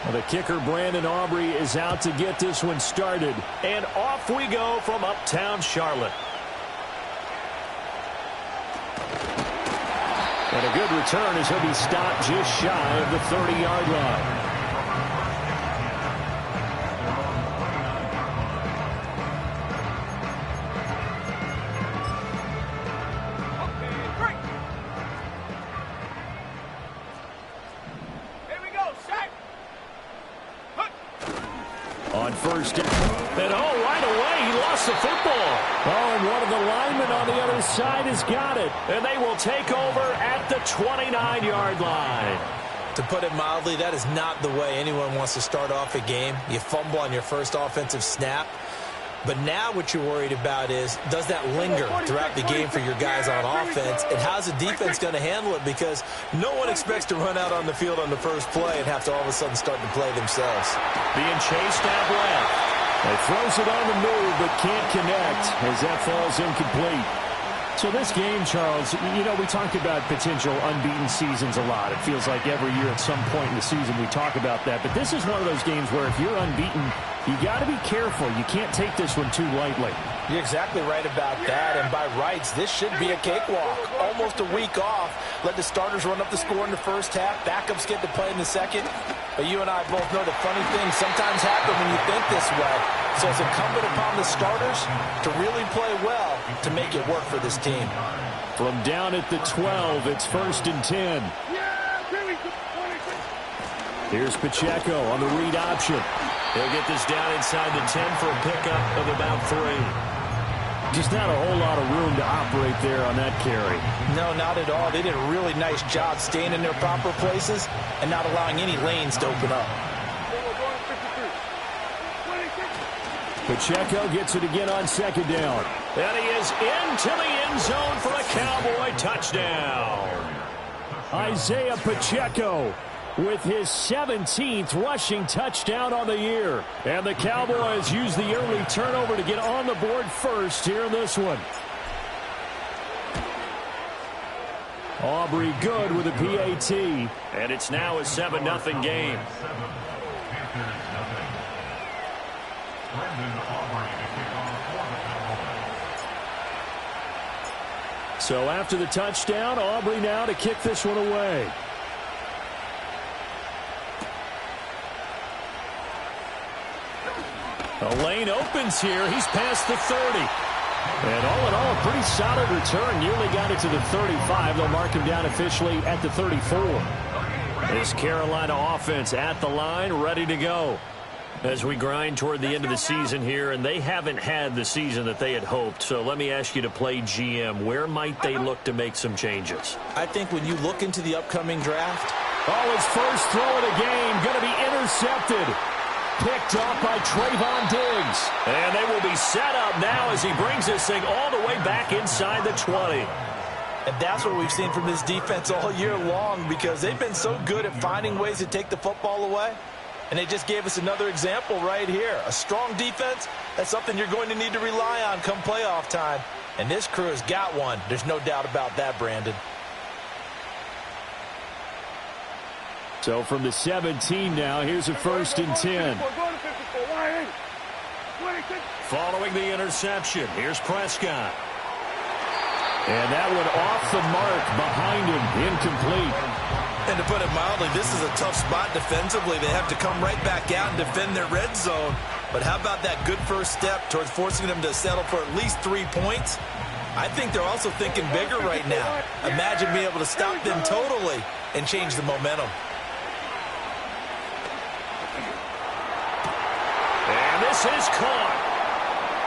Well, the kicker, Brandon Aubrey, is out to get this one started. And off we go from uptown Charlotte. And a good return as he'll be stopped just shy of the 30-yard line. On first down. And right away, he lost the football. And one of the linemen on the other side has got it. And they will take over at the 29-yard line. To put it mildly, that is not the way anyone wants to start off a game. You fumble on your first offensive snap. But now what you're worried about is, does that linger throughout the game for your guys on offense? And how's the defense going to handle it? Because no one expects to run out on the field on the first play and have to all of a sudden start to play themselves. Being chased out left. He throws it on the move, but can't connect as that falls incomplete. So this game, Charles, you know, we talk about potential unbeaten seasons a lot. It feels like every year at some point in the season we talk about that. But this is one of those games where if you're unbeaten, you got to be careful. You can't take this one too lightly. You're exactly right about that. And by rights, this should be a cakewalk. Almost a week off. Let the starters run up the score in the first half. Backups get to play in the second. But you and I both know the funny things sometimes happen when you think this way. So it's incumbent upon the starters to really play well to make it work for this team. From down at the 12, it's 1st and 10. Here's Pacheco on the read option. He'll get this down inside the 10 for a pickup of about 3. Just not a whole lot of room to operate there on that carry. No, not at all. They did a really nice job staying in their proper places and not allowing any lanes to open up. Pacheco gets it again on 2nd down. And he is into the end zone for a Cowboy touchdown. Isaiah Pacheco with his 17th rushing touchdown on the year. And the Cowboys use the early turnover to get on the board first here in this one. Aubrey good with a PAT. And it's now a 7-0 game. So after the touchdown, Aubrey now to kick this one away. The lane opens here. He's past the 30. And all in all, a pretty solid return. Nearly got it to the 35. They'll mark him down officially at the 34. This Carolina offense at the line, ready to go. As we grind toward the end of the season here, and they haven't had the season that they had hoped. So let me ask you to play GM. Where might they look to make some changes? I think when you look into the upcoming draft. His first throw of the game going to be intercepted. Picked off by Trayvon Diggs. And they will be set up now as he brings this thing all the way back inside the 20. And that's what we've seen from this defense all year long, because they've been so good at finding ways to take the football away. And they just gave us another example right here. A strong defense, that's something you're going to need to rely on come playoff time. And this crew has got one. There's no doubt about that, Brandon. So from the 17 now, here's a 1st and 10. Following the interception, here's Prescott. And that one off the mark behind him, incomplete. And to put it mildly, this is a tough spot defensively. They have to come right back out and defend their red zone. But how about that good first step towards forcing them to settle for at least 3 points? I think they're also thinking bigger right now. Imagine being able to stop them totally and change the momentum. And this is caught.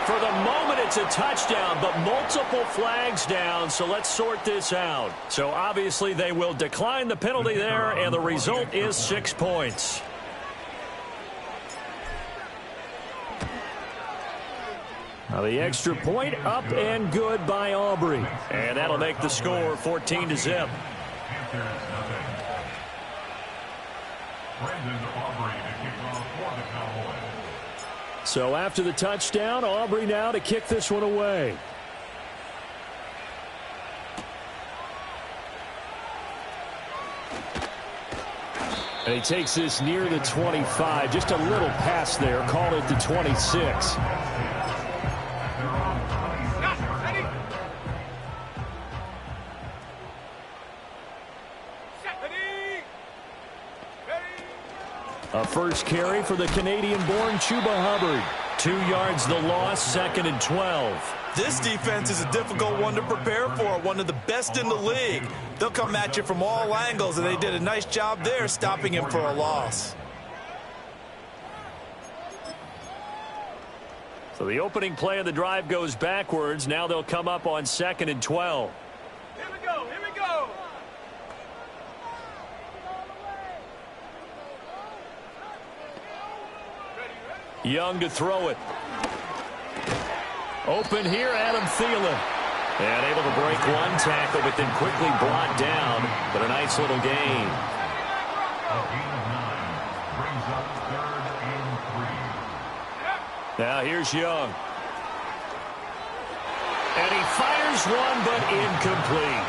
For the moment, it's a touchdown, but multiple flags down, so let's sort this out. So obviously they will decline the penalty there, and the result is 6 points. Now the extra point up and good by Aubrey. And that'll make the score 14-0. So after the touchdown, Aubrey now to kick this one away. And he takes this near the 25. Just a little pass there. Call it the 26. A first carry for the Canadian-born Chuba Hubbard. 2 yards the loss, 2nd and 12. This defense is a difficult one to prepare for, one of the best in the league. They'll come at you from all angles, and they did a nice job there stopping him for a loss. So the opening play of the drive goes backwards. Now they'll come up on 2nd and 12. Here we go, here we go. Young to throw it. Open here, Adam Thielen. And able to break one tackle, but then quickly brought down. But a nice little gain. Now here's Young. And he fires one, but incomplete.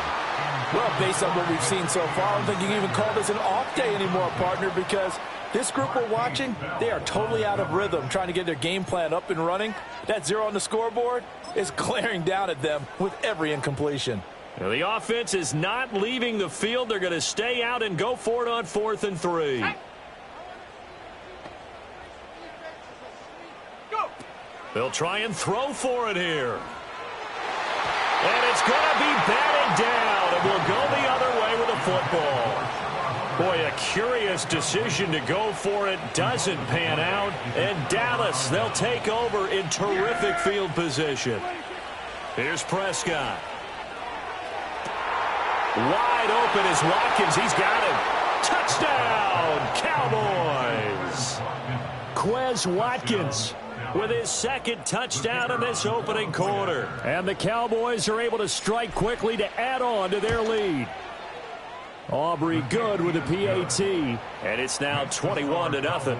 Well, based on what we've seen so far, I don't think you can even call this an off day anymore, partner, because this group we're watching, they are totally out of rhythm, trying to get their game plan up and running. That 0 on the scoreboard is glaring down at them with every incompletion. Now the offense is not leaving the field. They're going to stay out and go for it on 4th and 3. Go. They'll try and throw for it here. And it's going to be batted down, and will go the other way with the football. Boy, a curious decision to go for it. Doesn't pan out. And Dallas, they'll take over in terrific field position. Here's Prescott. Wide open is Watkins. He's got him. Touchdown, Cowboys. Quez Watkins with his 2nd touchdown in this opening quarter. And the Cowboys are able to strike quickly to add on to their lead. Aubrey good with a PAT, and it's now 21-0.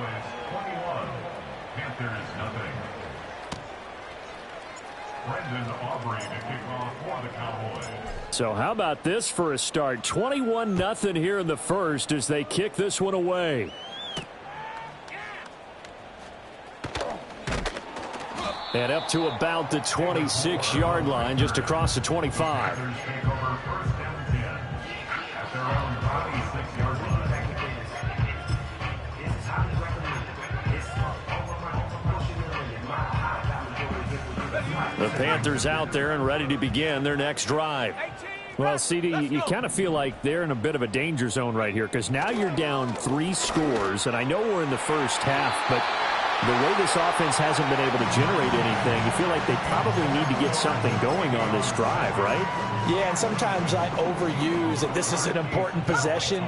So how about this for a start? 21-0 here in the first as they kick this one away. And up to about the 26-yard line, just across the 25. The Panthers out there and ready to begin their next drive. Well, CD, you kind of feel like they're in a bit of a danger zone right here because now you're down 3 scores, and I know we're in the first half, but the way this offense hasn't been able to generate anything, you feel like they probably need to get something going on this drive, right? Yeah, and sometimes I overuse that this is an important possession,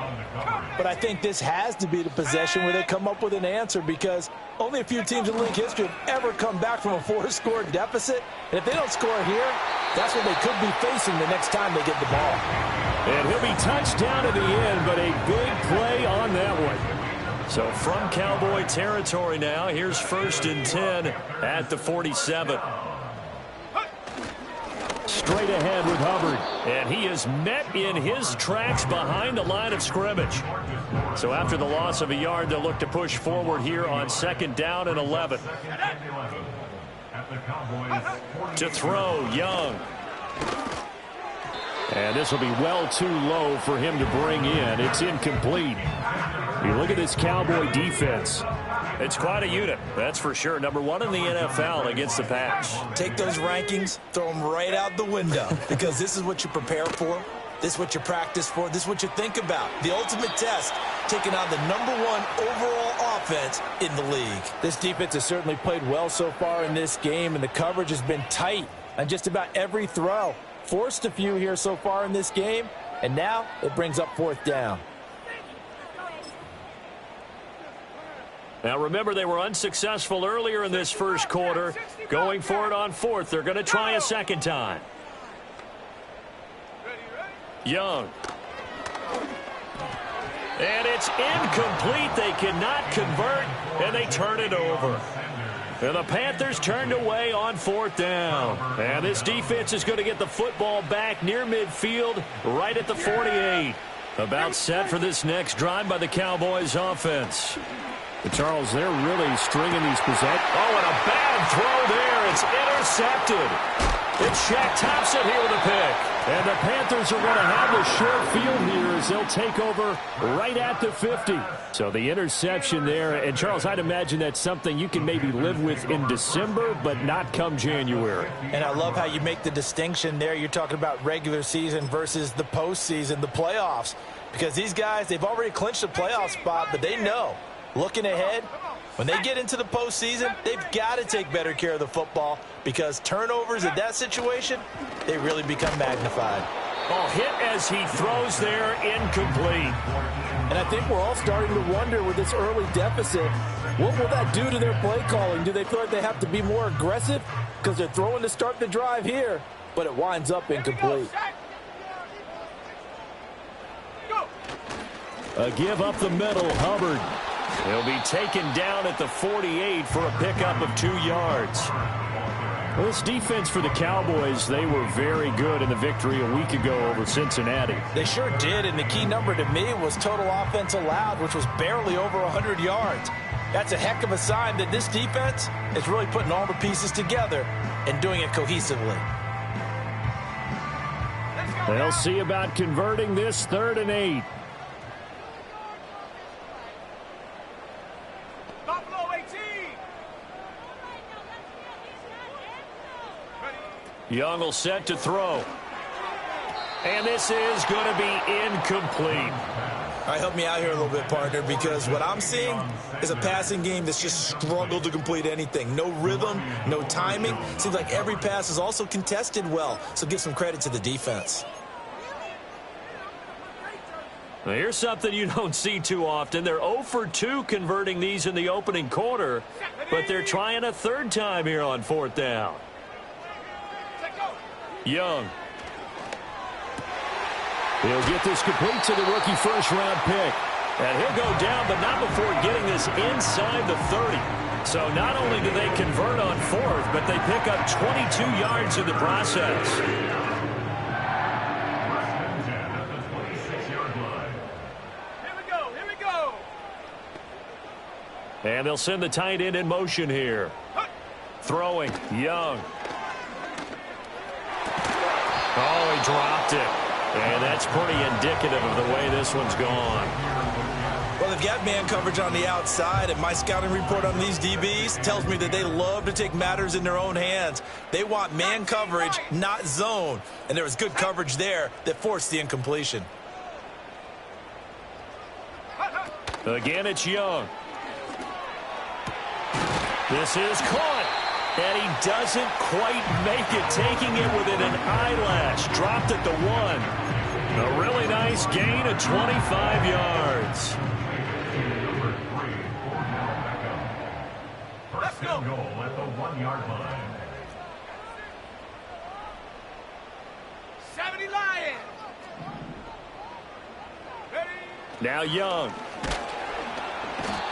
but I think this has to be the possession where they come up with an answer because only a few teams in league history have ever come back from a 4-score deficit. And if they don't score here, that's what they could be facing the next time they get the ball. And he'll be touched down at the end, but a big play on that one. So from Cowboy territory now, here's 1st and 10 at the 47. Straight ahead with Hubbard, and he is met in his tracks behind the line of scrimmage. So after the loss of a yard, they'll look to push forward here on 2nd down and 11. To throw, Young. And this will be well too low for him to bring in. It's incomplete. You look at this Cowboy defense. It's quite a unit, that's for sure. Number 1 in the NFL against the pass. Take those rankings, throw them right out the window because this is what you prepare for. This is what you practice for. This is what you think about. The ultimate test, taking on the number 1 overall offense in the league. This defense has certainly played well so far in this game, and the coverage has been tight on just about every throw. Forced a few here so far in this game, and now it brings up 4th down. Now remember, they were unsuccessful earlier in this first quarter. Going for it on 4th. They're going to try a 2nd time. Young. And it's incomplete. They cannot convert, and they turn it over. And the Panthers turned away on 4th down. And this defense is going to get the football back near midfield, right at the 48. About set for this next drive by the Cowboys offense. But Charles, they're really stringing these possessions. Oh, and a bad throw there. It's intercepted. It's Shaq Thompson here with a pick. And the Panthers are going to have the short field here as they'll take over right at the 50. So the interception there. And, Charles, I'd imagine that's something you can maybe live with in December, but not come January. And I love how you make the distinction there. You're talking about regular season versus the postseason, the playoffs. Because these guys, they've already clinched a playoff spot, but they know, looking ahead, when they get into the postseason, they've got to take better care of the football because turnovers in that situation, they really become magnified. Oh, hit as he throws there, incomplete. And I think we're all starting to wonder with this early deficit, what will that do to their play calling? Do they feel like they have to be more aggressive because they're throwing to start the drive here, but it winds up incomplete? A give up the middle, Hubbard. He'll be taken down at the 48 for a pickup of 2 yards. Well, this defense for the Cowboys, they were very good in the victory a week ago over Cincinnati. They sure did, and the key number to me was total offense allowed, which was barely over 100 yards. That's a heck of a sign that this defense is really putting all the pieces together and doing it cohesively. They'll see about converting this 3rd and 8. Young will set to throw. And this is going to be incomplete. All right, help me out here a little bit, partner, because what I'm seeing is a passing game that's just struggled to complete anything. No rhythm, no timing. Seems like every pass is also contested well, so give some credit to the defense. Well, here's something you don't see too often. They're 0 for 2 converting these in the opening quarter, but they're trying a 3rd time here on 4th down. Young. He'll get this complete to the rookie first-round pick. And he'll go down, but not before getting this inside the 30. So not only do they convert on 4th, but they pick up 22 yards in the process. Here we go. And they'll send the tight end in motion here. Throwing, Young. Oh, he dropped it. And that's pretty indicative of the way this one's gone. Well, they've got man coverage on the outside, and my scouting report on these DBs tells me that they love to take matters in their own hands. They want man coverage, not zone. And there was good coverage there that forced the incompletion. Again, it's Young. This is caught. And he doesn't quite make it, taking it within an eyelash. Dropped at the 1. A really nice gain of 25 yards. Let's go. Goal at the 1-yard line. 70 Lions. Ready? Now Young.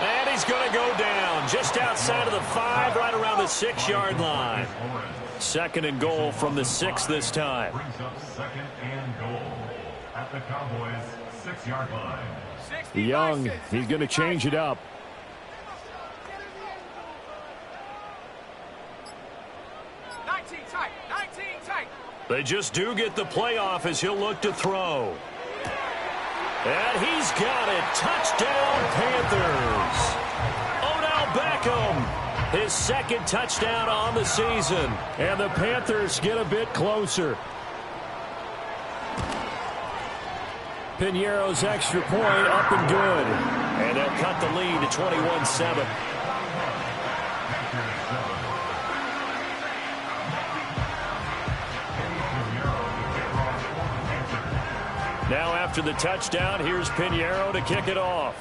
And he's going to go down just outside of the 5, right around the 6-yard line. 2nd and goal from the 6 this time. Brings up 2nd and goal at the Cowboys 6-yard line. Young, he's going to change it up. They just do get the playoff as he'll look to throw. And he's got it. Touchdown, Panthers. Odell Beckham, his 2nd touchdown on the season. And the Panthers get a bit closer. Piñeiro's extra point up and good. And they'll cut the lead to 21-7. Now after the touchdown, here's Piñeiro to kick it off.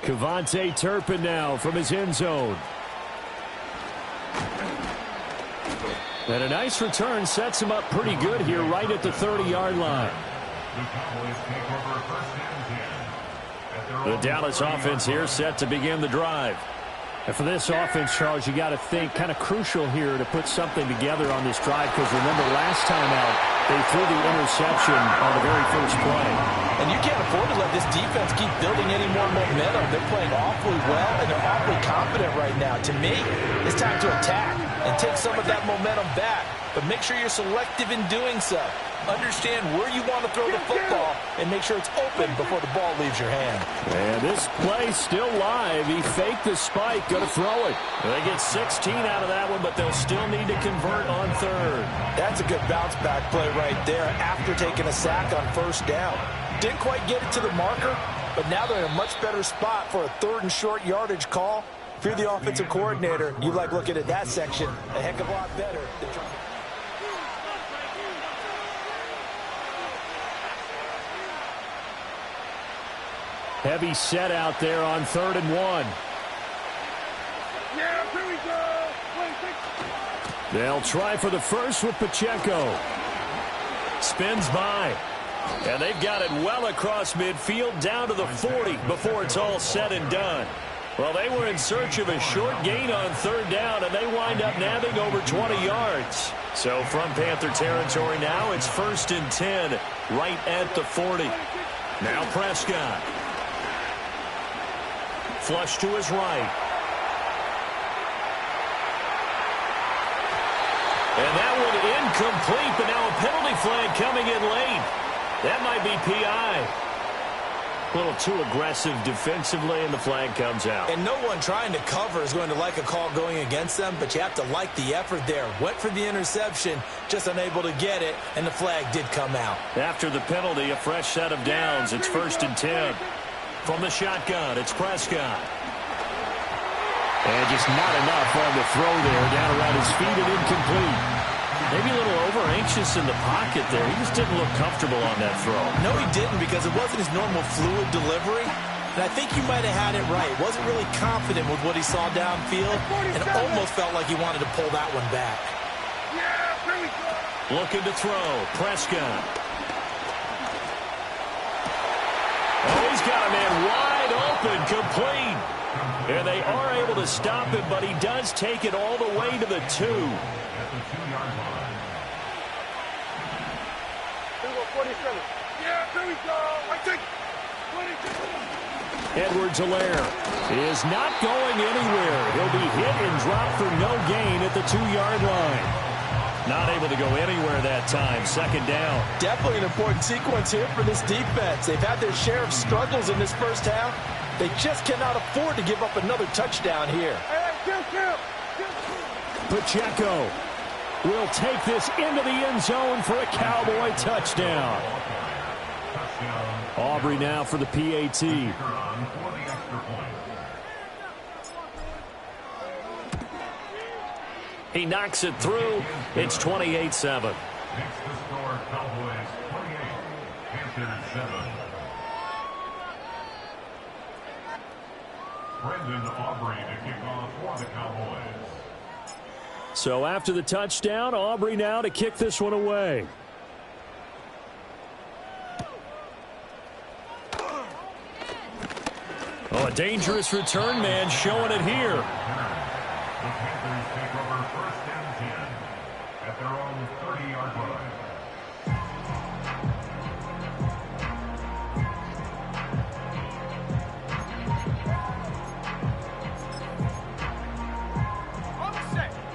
Kevontae Turpin now from his end zone. And a nice return sets him up pretty good here right at the 30-yard line. The Dallas offense here set to begin the drive. And for this offense, Charles, you got to think kind of crucial here to put something together on this drive because remember last time out, They threw the interception on the very first play. And you can't afford to let this defense keep building any more momentum. They're playing awfully well, and they're awfully confident right now. To me, it's time to attack and take some of that momentum back. But make sure you're selective in doing so. Understand where you want to throw the football and make sure it's open before the ball leaves your hand. And this play still live. He faked the spike, going to throw it. They get 16 out of that one, but they'll still need to convert on third. That's a good bounce back play right there after taking a sack on first down. Didn't quite get it to the marker, but now they're in a much better spot for a third and short yardage call. If you're the offensive coordinator, you like looking at that section a heck of a lot better than trying to... Heavy set out there on 3rd and 1. Yeah, here we go. They'll try for the first with Pacheco. Spins by. And they've got it well across midfield down to the 40 before it's all said and done. Well, they were in search of a short gain on 3rd down, and they wind up nabbing over 20 yards. So from Panther territory now, it's 1st and 10 right at the 40. Now Prescott. Flush to his right. And that one incomplete, but now a penalty flag coming in late. That might be PI. A little too aggressive defensively, and the flag comes out. And no one trying to cover is going to like a call going against them, but you have to like the effort there. Went for the interception, just unable to get it, and the flag did come out. After the penalty, a fresh set of downs. It's 1st and 10. From the shotgun, it's Prescott. And just not enough on the throw there. Down around his feet and incomplete. Maybe a little over-anxious in the pocket there. He just didn't look comfortable on that throw. No, he didn't, because it wasn't his normal fluid delivery. And I think you might have had it right. Wasn't really confident with what he saw downfield and almost felt like he wanted to pull that one back. Yeah, here we go. Looking to throw. Prescott. Oh, he's got a man wide open, complete. And they are able to stop him, but he does take it all the way to the 2. At the 2-yard line. 47. Yeah, here we go. I take 22. Edwards-Helaire is not going anywhere. He'll be hit and dropped for no gain at the 2-yard line. Not able to go anywhere that time. 2nd down. Definitely an important sequence here for this defense. They've had their share of struggles in this first half. They just cannot afford to give up another touchdown here. Hey, kill. Pacheco will take this into the end zone for a Cowboy touchdown. Aubrey now for the PAT. He knocks it through. It's 28-7. Makes the score Cowboys 28, Panthers 7. Brendan Aubrey to kick off for the Cowboys. So after the touchdown, Aubrey now to kick this one away. Oh, a dangerous return man showing it here. The Panthers take over 1st and 10 at their own 30-yard line.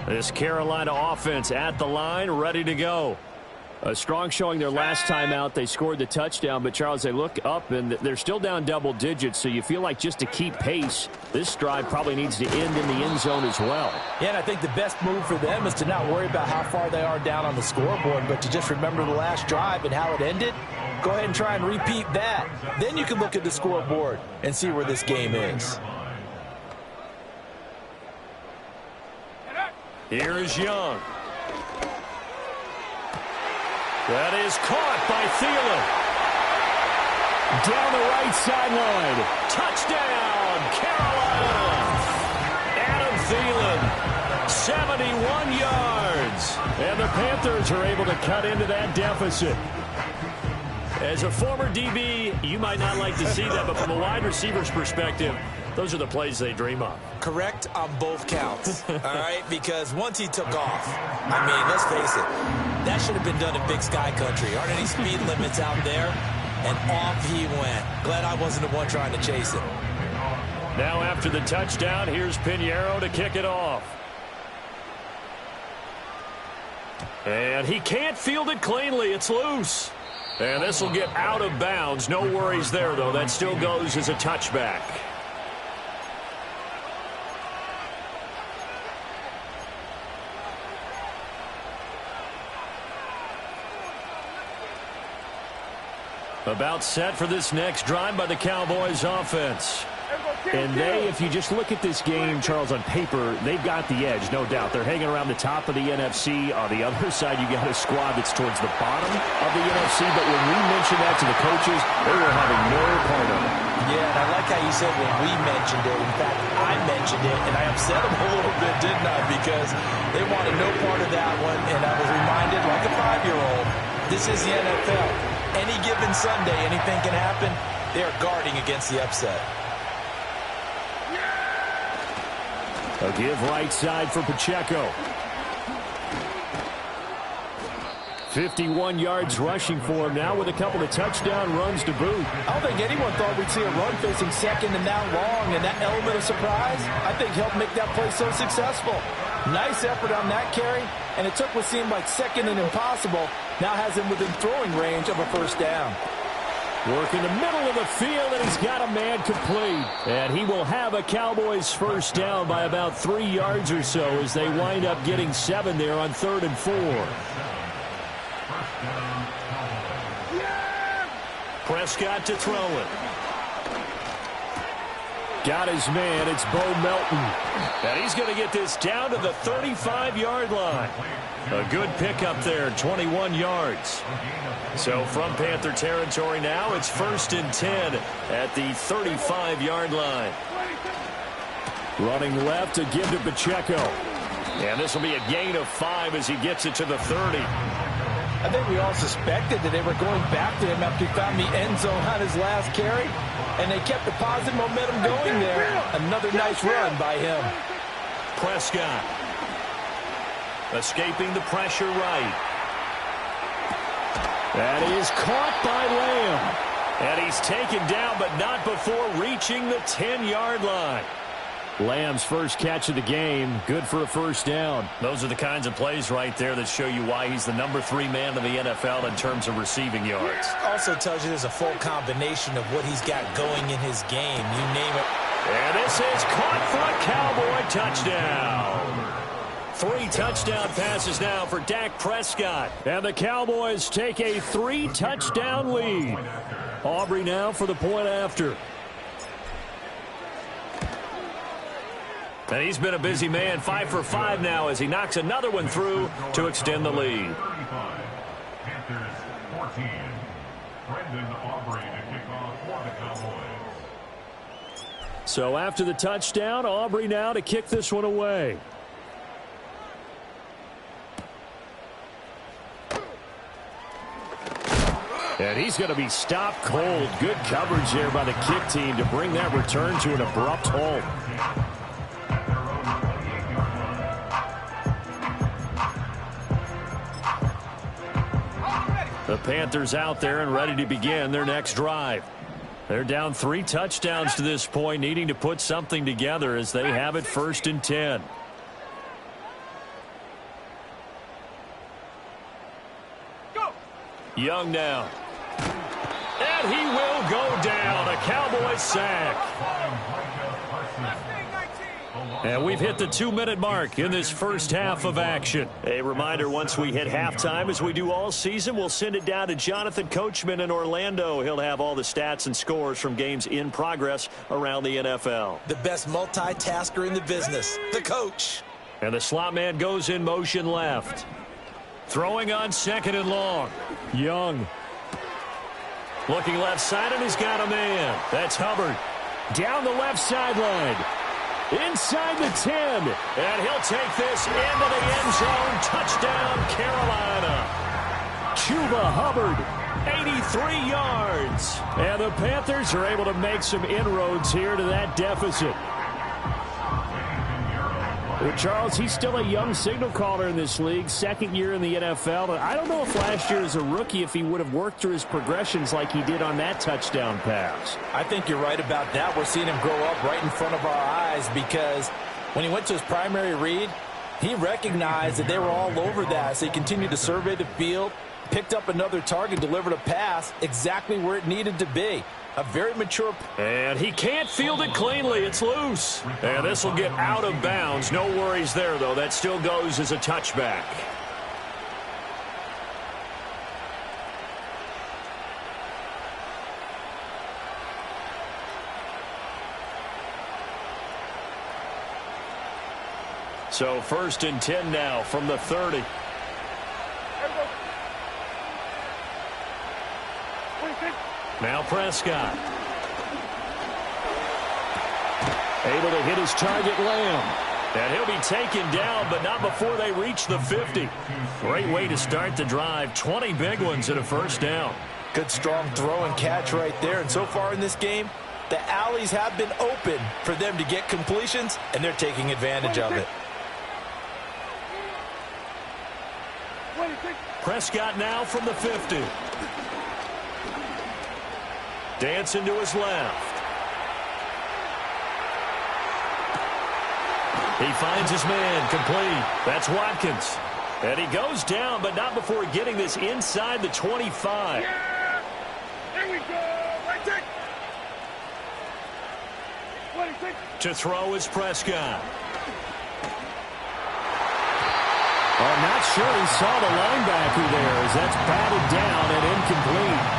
This Carolina offense at the line, ready to go. A strong showing their last time out. They scored the touchdown, but, Charles, they look up, and they're still down double digits, so you feel like just to keep pace, this drive probably needs to end in the end zone as well. Yeah, and I think the best move for them is to not worry about how far they are down on the scoreboard, but to just remember the last drive and how it ended. Go ahead and try and repeat that. Then you can look at the scoreboard and see where this game is. Here is Young. That is caught by Thielen. Down the right sideline. Touchdown, Carolina. Adam Thielen, 71 yards. And the Panthers are able to cut into that deficit. As a former DB, you might not like to see that, but from a wide receiver's perspective, those are the plays they dream of. Correct on both counts, all right? Because once he took off, I mean, let's face it, That should have been done in Big Sky Country. Aren't any speed limits out there? And off he went. Glad I wasn't the one trying to chase him. Now after the touchdown, here's Pinheiro to kick it off. And he can't field it cleanly. It's loose. And this will get out of bounds. No worries there, though. That still goes as a touchback. About set for this next drive by the Cowboys offense. And they, if you just look at this game, Charles, on paper, they've got the edge, no doubt. They're hanging around the top of the NFC. On the other side, you got a squad that's towards the bottom of the NFC. But when we mentioned that to the coaches, they were having no part of it. Yeah, and I like how you said when we mentioned it. In fact, I mentioned it, and I upset them a little bit, didn't I? Because they wanted no part of that one, and I was reminded, like a 5-year-old, this is the NFL. Any given Sunday, anything can happen. They are guarding against the upset. A give right side for Pacheco. 51 yards rushing for him now with a couple of touchdown runs to boot. I don't think anyone thought we'd see a run facing second and that long, and that element of surprise, I think, helped make that play so successful. Nice effort on that carry, and it took what seemed like second and impossible, now has him within throwing range of a first down. Work in the middle of the field, and he's got a man complete. And he will have a Cowboys first down by about 3 yards or so as they wind up getting 7 there on 3rd and 4. Prescott to throw it. Got his man. It's Bo Melton. And he's going to get this down to the 35-yard line. A good pickup there, 21 yards. So from Panther territory now, it's 1st and 10 at the 35-yard line. Running left to give to Pacheco. And this will be a gain of 5 as he gets it to the 30. I think we all suspected that they were going back to him after he found the end zone on his last carry, and they kept the positive momentum going there. Another nice run by him. Prescott escaping the pressure right. That is caught by Lamb. And he's taken down, but not before reaching the 10-yard line. Lamb's first catch of the game, good for a first down. Those are the kinds of plays right there that show you why he's the number 3 man in the NFL in terms of receiving yards. Also tells you there's a full combination of what he's got going in his game. You name it. And this is caught for a Cowboy touchdown. 3 touchdown passes now for Dak Prescott. And the Cowboys take a 3-touchdown lead. Aubrey now for the point after. And he's been a busy man, 5 for 5 now as he knocks another one through to extend the lead. Panthers 14. Brendan Aubrey to kick off for the Cowboys. So after the touchdown, Aubrey now to kick this one away. And he's going to be stopped cold. Good coverage there by the kick team to bring that return to an abrupt halt. The Panthers out there and ready to begin their next drive. They're down 3 touchdowns to this point, needing to put something together as they have it 1st and 10. Go. Young now. And he will go down. A Cowboys sack. And we've hit the 2-minute mark in this first half of action. A reminder, once we hit halftime, as we do all season, we'll send it down to Jonathan Coachman in Orlando. He'll have all the stats and scores from games in progress around the NFL. The best multitasker in the business, the coach. And the slot man goes in motion left. Throwing on 2nd and long. Young. Looking left side, and he's got a man. That's Hubbard. Down the left sideline. Inside the 10. And he'll take this into the end zone. Touchdown, Carolina. Chuba Hubbard, 83 yards. And the Panthers are able to make some inroads here to that deficit. Well, Charles, he's still a young signal caller in this league, second year in the NFL. And I don't know if last year as a rookie if he would have worked through his progressions like he did on that touchdown pass. I think you're right about that. We're seeing him grow up right in front of our eyes because when he went to his primary read, he recognized that they were all over that. So he continued to survey the field, picked up another target, delivered a pass exactly where it needed to be. A very mature. And he can't field it cleanly. It's loose. And this will get out of bounds. No worries there, though. That still goes as a touchback. So 1st and 10 now from the 30. Now Prescott. Able to hit his target, Lamb. And he'll be taken down, but not before they reach the 50. Great way to start the drive. 20 big ones and a first down. Good, strong throw and catch right there. And so far in this game, the alleys have been open for them to get completions, and they're taking advantage of it. Prescott now from the 50. Dancing to his left. He finds his man complete. That's Watkins. And he goes down, but not before getting this inside the 25. Yeah! Here we go! Right there! 26. To throw is Prescott. I'm not sure he saw the linebacker there as that's batted down and incomplete.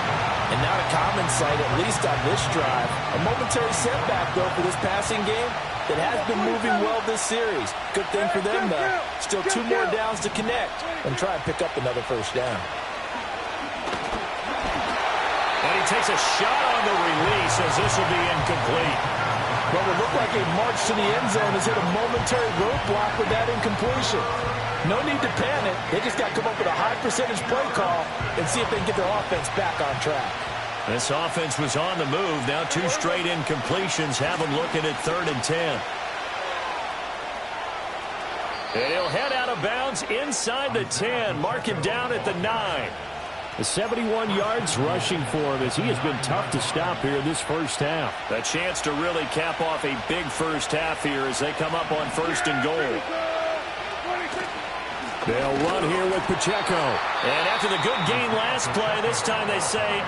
And not a common sight, at least on this drive. A momentary setback, though, for this passing game that has been moving well this series. Good thing for them, though. Still 2 more downs to connect and try and pick up another first down. And he takes a shot on the release as this will be incomplete. Well, it looked like a march to the end zone has hit a momentary roadblock with that incompletion. No need to panic. They just got to come up with a high percentage play call and see if they can get their offense back on track. This offense was on the move. Now 2 straight incompletions have them looking at 3rd and 10. And he'll head out of bounds inside the 10. Mark him down at the 9. The 71 yards rushing for him as he has been tough to stop here this first half. A chance to really cap off a big first half here as they come up on 1st and goal. They'll run here with Pacheco. And after the good game last play, this time they say,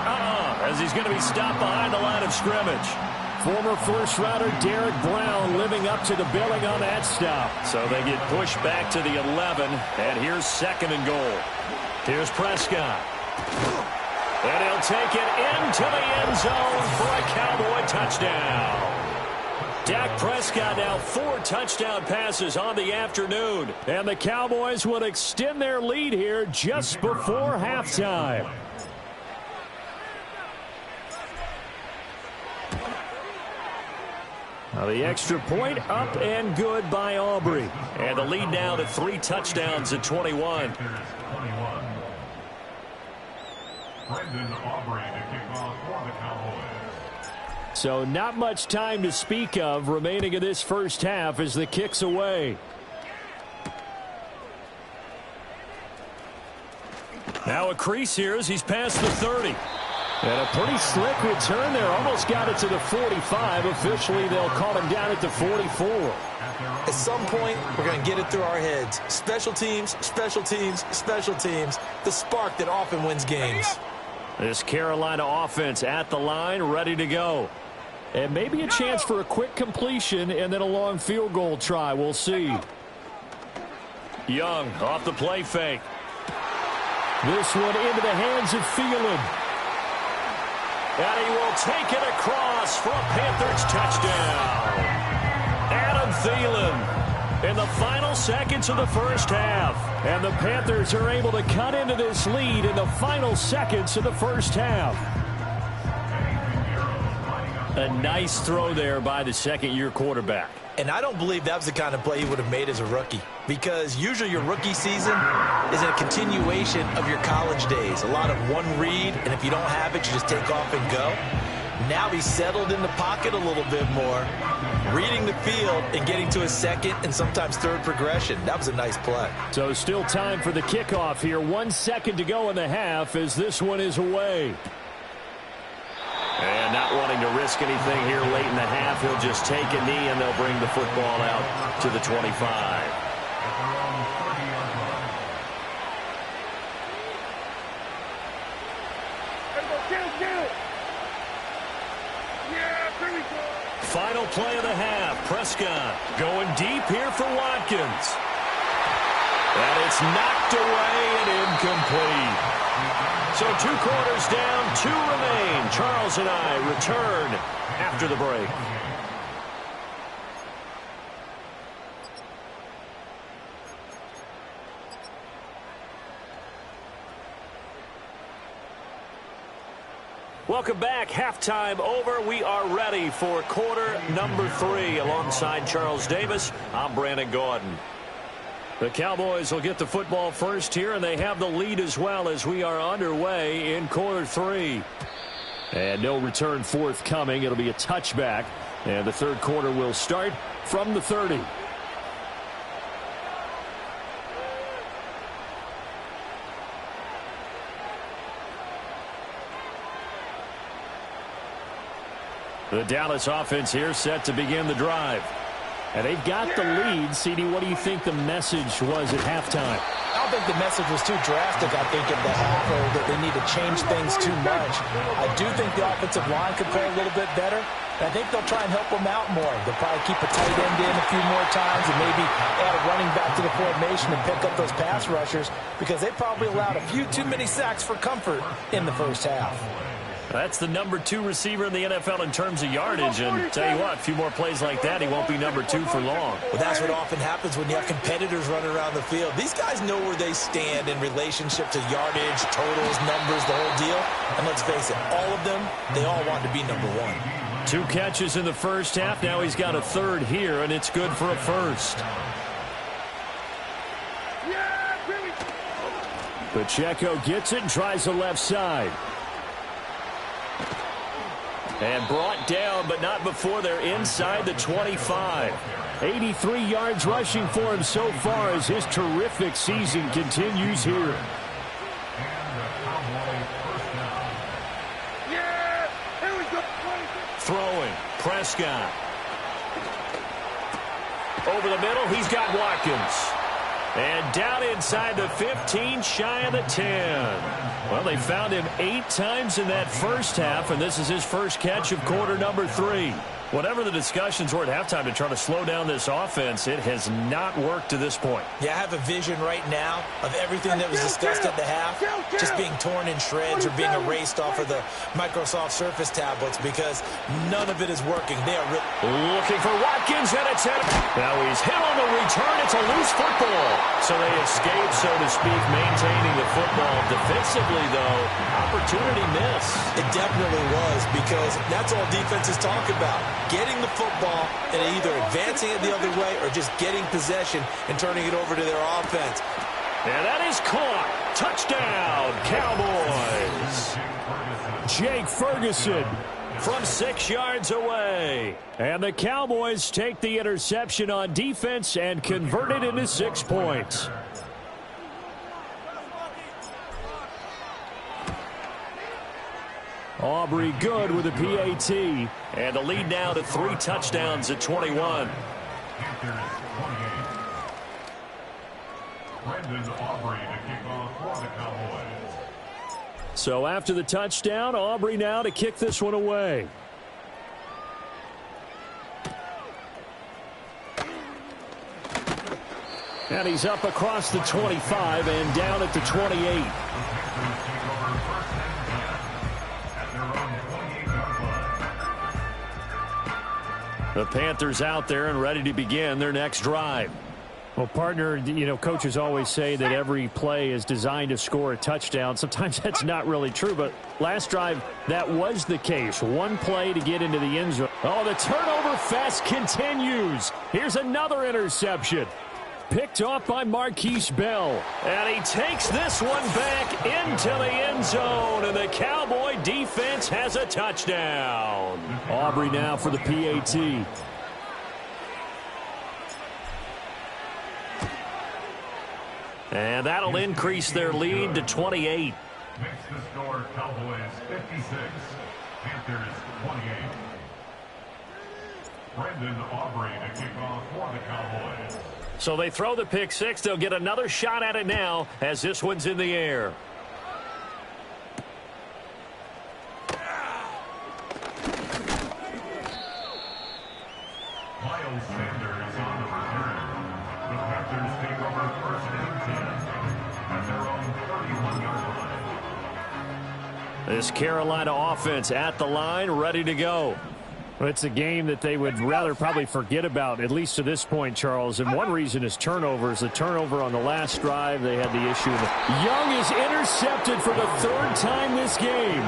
as he's going to be stopped behind the line of scrimmage. Former first-rounder Derek Brown living up to the billing on that stop. So they get pushed back to the 11, and here's 2nd and goal. Here's Prescott. And he'll take it into the end zone for a Cowboy touchdown. Dak Prescott now 4 touchdown passes on the afternoon. And the Cowboys will extend their lead here just before halftime. Now the extra point up and good by Aubrey. And the lead now to 3 touchdowns at 21. Brendan Aubrey to kick off for the Cowboys. So not much time to speak of remaining in this first half as the kick's away. Now a crease here as he's past the 30. And a pretty slick return there. Almost got it to the 45. Officially, they'll call him down at the 44. At some point, we're going to get it through our heads. Special teams, special teams, special teams. The spark that often wins games. This Carolina offense at the line, ready to go. And maybe a chance for a quick completion and then a long field goal try. We'll see. Young off the play fake. This one into the hands of Thielen. And he will take it across for a Panthers touchdown. Adam Thielen in the final seconds of the first half. And the Panthers are able to cut into this lead in the final seconds of the first half. A nice throw there by the second-year quarterback. And I don't believe that was the kind of play he would have made as a rookie. Because usually your rookie season is a continuation of your college days. A lot of one read, and if you don't have it, you just take off and go. now he's settled in the pocket a little bit more, reading the field and getting to a second and sometimes third progression. That was a nice play. So still time for the kickoff here. 1 second to go in the half as this one is away. And not wanting to risk anything here late in the half, he'll just take a knee and they'll bring the football out to the 25. Final play of the half. Prescott going deep here for Watkins. And it's knocked away and incomplete. So 2 quarters down, 2 remain. Charles and I return after the break. Welcome back. Halftime over. We are ready for quarter number 3. Alongside Charles Davis, I'm Brandon Gordon. The Cowboys will get the football first here, and they have the lead as well as we are underway in quarter 3. And no return forthcoming. It'll be a touchback, and the third quarter will start from the 30. The Dallas offense here set to begin the drive. And they've got the lead. CD, what do you think the message was at halftime? I don't think the message was too drastic, I think, at the half, or that they need to change things too much. I do think the offensive line could play a little bit better. And I think they'll try and help them out more. They'll probably keep a tight end in a few more times and maybe add a running back to the formation and pick up those pass rushers because they probably allowed a few too many sacks for comfort in the first half. That's the number 2 receiver in the NFL in terms of yardage. And tell you what, a few more plays like that, he won't be number 2 for long. Well, that's what often happens when you have competitors running around the field. These guys know where they stand in relationship to yardage, totals, numbers, the whole deal. And let's face it, all of them, they all want to be number 1. 2 catches in the first half. Now he's got a third here, and it's good for a first. Pacheco gets it and tries the left side. And brought down, but not before they're inside the 25. 83 yards rushing for him so far as his terrific season continues here. Throwing, Prescott. Over the middle, he's got Watkins. And down inside the 15, shy of the 10. Well, they found him 8 times in that first half, and this is his first catch of quarter number 3. Whatever the discussions were at halftime to try to slow down this offense, it has not worked to this point. Yeah, I have a vision right now of everything that was discussed at the half just being torn in shreds or being erased off of the Microsoft Surface tablets because none of it is working. They are looking for Watkins, and it's hit. Now he's hit on the return. It's a loose football. So they escape, so to speak, maintaining the football. Defensively, though, opportunity miss. It definitely was because that's all defenses talk about. Getting the football and either advancing it the other way or just getting possession and turning it over to their offense. And that is caught. Touchdown, Cowboys. Jake Ferguson from 6 yards away. And the Cowboys take the interception on defense and convert it into 6 points. Aubrey good with a PAT. And the lead now to 3 touchdowns at 21. So after the touchdown, Aubrey now to kick this one away. And he's up across the 25 and down at the 28. The Panthers out there and ready to begin their next drive. Well, partner, you know, coaches always say that every play is designed to score a touchdown. Sometimes that's not really true, but last drive, that was the case. One play to get into the end zone. Oh, the turnover fest continues. Here's another interception. picked off by Marquise Bell. And he takes this one back into the end zone. And the Cowboy defense has a touchdown. Aubrey now for the PAT. And that'll increase their lead to 28. Makes the score Cowboys 56, Panthers 28. Brendan Aubrey to kick off for the Cowboys. So they throw the pick six. They'll get another shot at it now as this one's in the air. Miles Sanders on the return. The Panthers take over first and 10 at their own 31-yard line. This Carolina offense at the line, ready to go. Well, it's a game that they would rather probably forget about, at least to this point, Charles. And one reason is turnovers. The turnover on the last drive, they had the issue. Young is intercepted for the third time this game.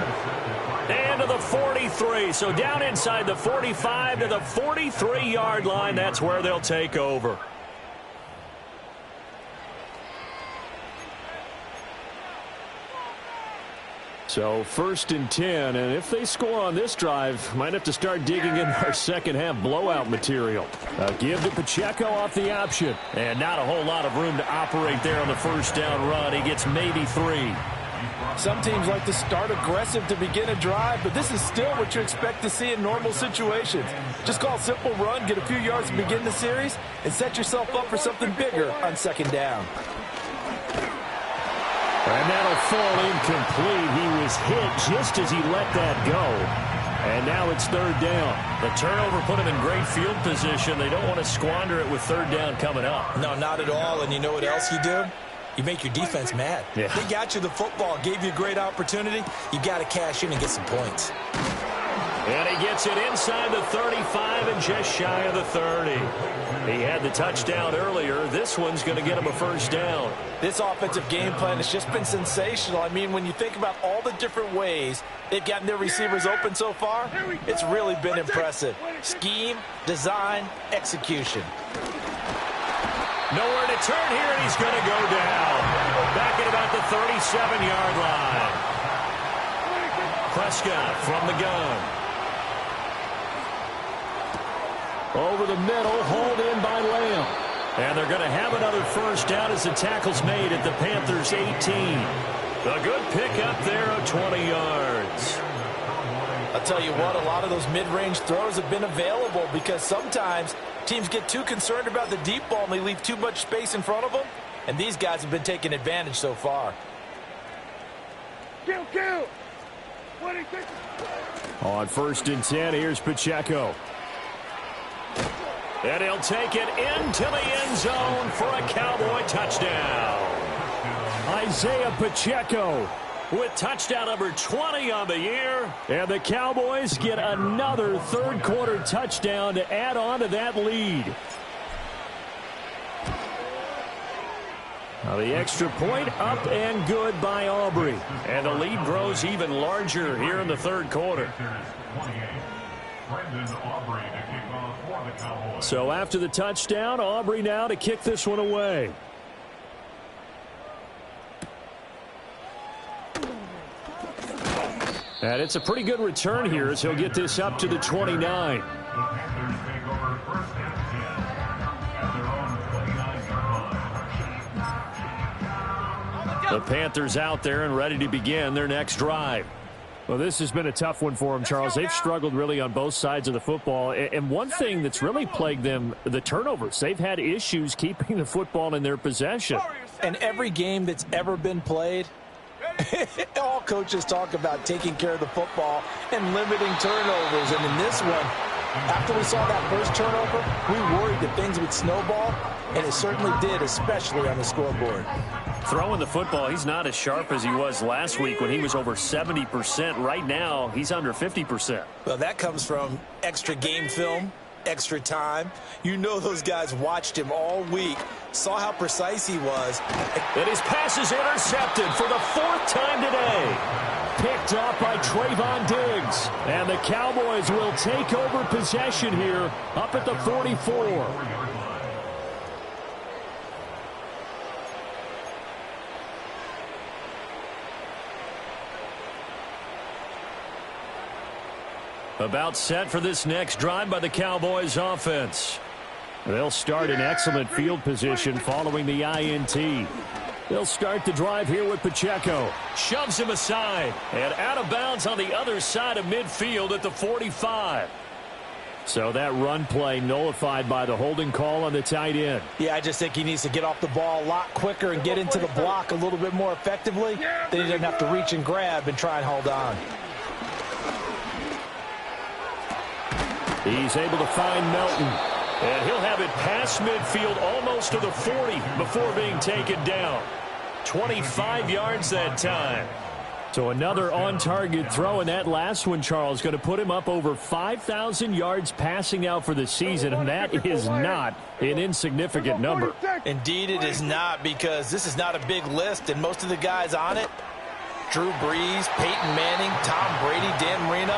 And to the 43. So down inside the 45 to the 43-yard line. That's where they'll take over. So first and 10, and if they score on this drive, might have to start digging in our second half blowout material. Give to Pacheco off the option. And not a whole lot of room to operate there on the first down run. He gets maybe 3. Some teams like to start aggressive to begin a drive, but this is still what you expect to see in normal situations. Just call a simple run, get a few yards to begin the series, and set yourself up for something bigger on second down. And that'll fall incomplete. He was hit just as he let that go. And now it's third down. The turnover put him in great field position. They don't want to squander it with third down coming up. No, not at all. And you know what else you do? You make your defense mad. Yeah. They got you the football, gave you a great opportunity. You got to cash in and get some points. And he gets it inside the 35 and just shy of the 30. He had the touchdown earlier. This one's going to get him a first down. This offensive game plan has just been sensational. I mean, when you think about all the different ways they've gotten their receivers open so far, it's really been impressive. Scheme, design, execution. Nowhere to turn here, and he's going to go down. Back at about the 37-yard line. Prescott from the gun. Over the middle, hauled in by Lamb. And they're going to have another first down as the tackle's made at the Panthers' 18. A good pickup there of 20 yards. I'll tell you what, a lot of those mid-range throws have been available because sometimes teams get too concerned about the deep ball and they leave too much space in front of them. And these guys have been taking advantage so far. Kill. On first and 10, here's Pacheco. And he'll take it into the end zone for a Cowboy touchdown. Isaiah Pacheco with touchdown number 20 on the year. And the Cowboys get another third-quarter touchdown to add on to that lead. Now the extra point up and good by Aubrey. And the lead grows even larger here in the third quarter. So after the touchdown, Aubrey now to kick this one away. And it's a pretty good return here as he'll get this up to the 29. The Panthers out there and ready to begin their next drive. Well, this has been a tough one for them, Charles. They've struggled really on both sides of the football. And one thing that's really plagued them, the turnovers. They've had issues keeping the football in their possession. And every game that's ever been played, all coaches talk about taking care of the football and limiting turnovers. And in this one, after we saw that first turnover, we worried that things would snowball, and it certainly did, especially on the scoreboard. Throwing the football, he's not as sharp as he was last week when he was over 70%. Right now, he's under 50%. Well, that comes from extra game film, extra time. You know those guys watched him all week, saw how precise he was. And his pass is intercepted for the fourth time today. Picked off by Trayvon Diggs. And the Cowboys will take over possession here up at the 44. About set for this next drive by the Cowboys offense. They'll start in excellent field position following the INT. They'll start the drive here with Pacheco. Shoves him aside. And out of bounds on the other side of midfield at the 45. So that run play nullified by the holding call on the tight end. Yeah, I just think he needs to get off the ball a lot quicker and get into the block a little bit more effectively. Then he doesn't have to reach and grab and try and hold on. He's able to find Melton. And he'll have it past midfield almost to the 40 before being taken down. 25 yards that time. So another on-target throw, and that last one, Charles, going to put him up over 5,000 yards passing out for the season, and that is not an insignificant number. Indeed it is not, because this is not a big list, and most of the guys on it, Drew Brees, Peyton Manning, Tom Brady, Dan Marino,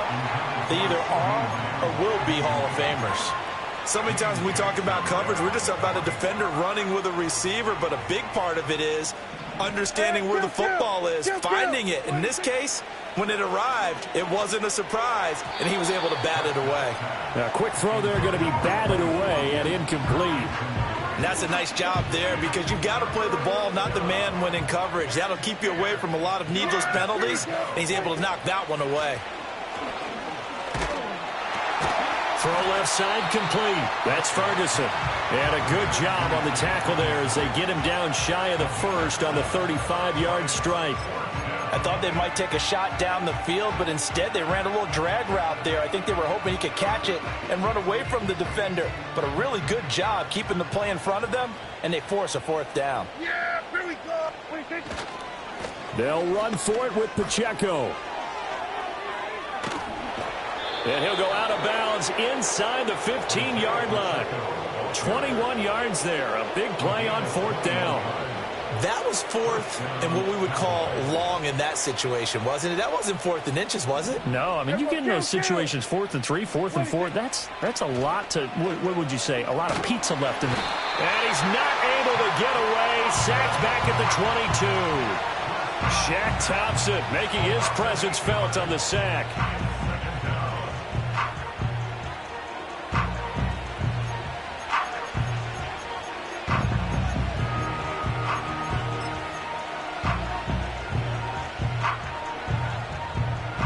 they either are or will be Hall of Famers. So many times when we talk about coverage, we're just about a defender running with a receiver, but a big part of it is understanding where the football is, finding it. In this case, when it arrived, it wasn't a surprise, and he was able to bat it away. A quick throw there going to be batted away and incomplete. And that's a nice job there, because you've got to play the ball, not the man when in coverage. That'll keep you away from a lot of needless penalties, and he's able to knock that one away. Throw left side complete. That's Ferguson. And a good job on the tackle there as they get him down shy of the first on the 35-yard strike. I thought they might take a shot down the field, but instead they ran a little drag route there. I think they were hoping he could catch it and run away from the defender. But a really good job keeping the play in front of them, and they force a fourth down. Yeah, here we go. They'll run for it with Pacheco. And he'll go out of bounds inside the 15-yard line. 21 yards there. A big play on fourth down. That was fourth and what we would call long in that situation, wasn't it? That wasn't fourth and inches, was it? No, I mean, you get in those situations, 4th and 3, 4th and 4. That's a lot to, what would you say, a lot of pizza left in it. And he's not able to get away. Sacked back at the 22. Shaq Thompson making his presence felt on the sack.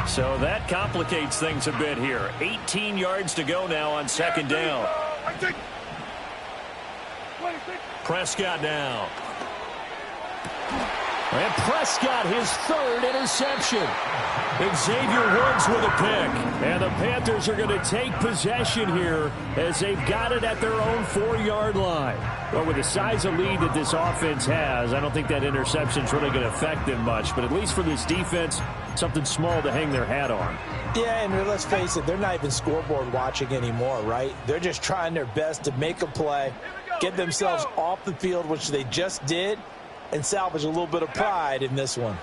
So that complicates things a bit here. 18 yards to go now on second down. Prescott now. And Prescott, his third interception. Xavier Woods with a pick. And the Panthers are going to take possession here as they've got it at their own 4-yard line. But with the size of lead that this offense has, I don't think that interception is really going to affect them much. But at least for this defense, something small to hang their hat on. Yeah, and let's face it, they're not even scoreboard watching anymore, right? They're just trying their best to make a play, get themselves off the field, which they just did, and salvage a little bit of pride in this one.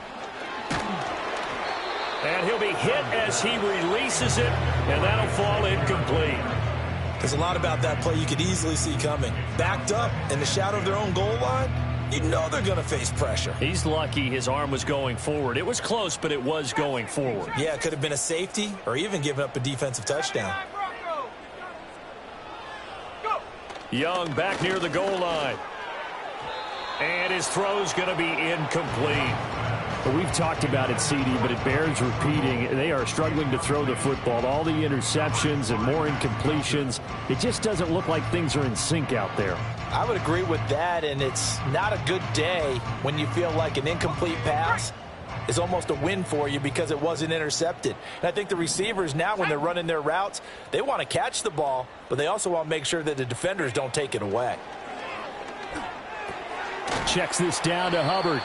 And he'll be hit as he releases it, and that'll fall incomplete. There's a lot about that play you could easily see coming. Backed up in the shadow of their own goal line, you know they're going to face pressure. He's lucky his arm was going forward. It was close, but it was going forward. Yeah, it could have been a safety or even given up a defensive touchdown. Young back near the goal line. And his throw's going to be incomplete. Well, we've talked about it, CD, but it bears repeating. They are struggling to throw the football. All the interceptions and more incompletions. It just doesn't look like things are in sync out there. I would agree with that, and it's not a good day when you feel like an incomplete pass is almost a win for you because it wasn't intercepted. And I think the receivers now, when they're running their routes, they want to catch the ball, but they also want to make sure that the defenders don't take it away. Checks this down to Hubbard.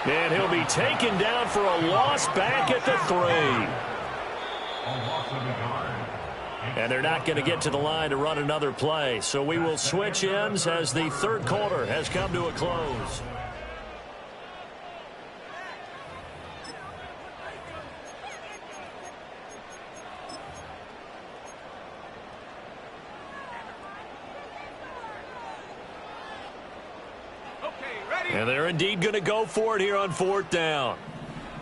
And he'll be taken down for a loss back at the 3. And they're not going to get to the line to run another play. So we will switch ends as the third quarter has come to a close. And they're indeed going to go for it here on fourth down.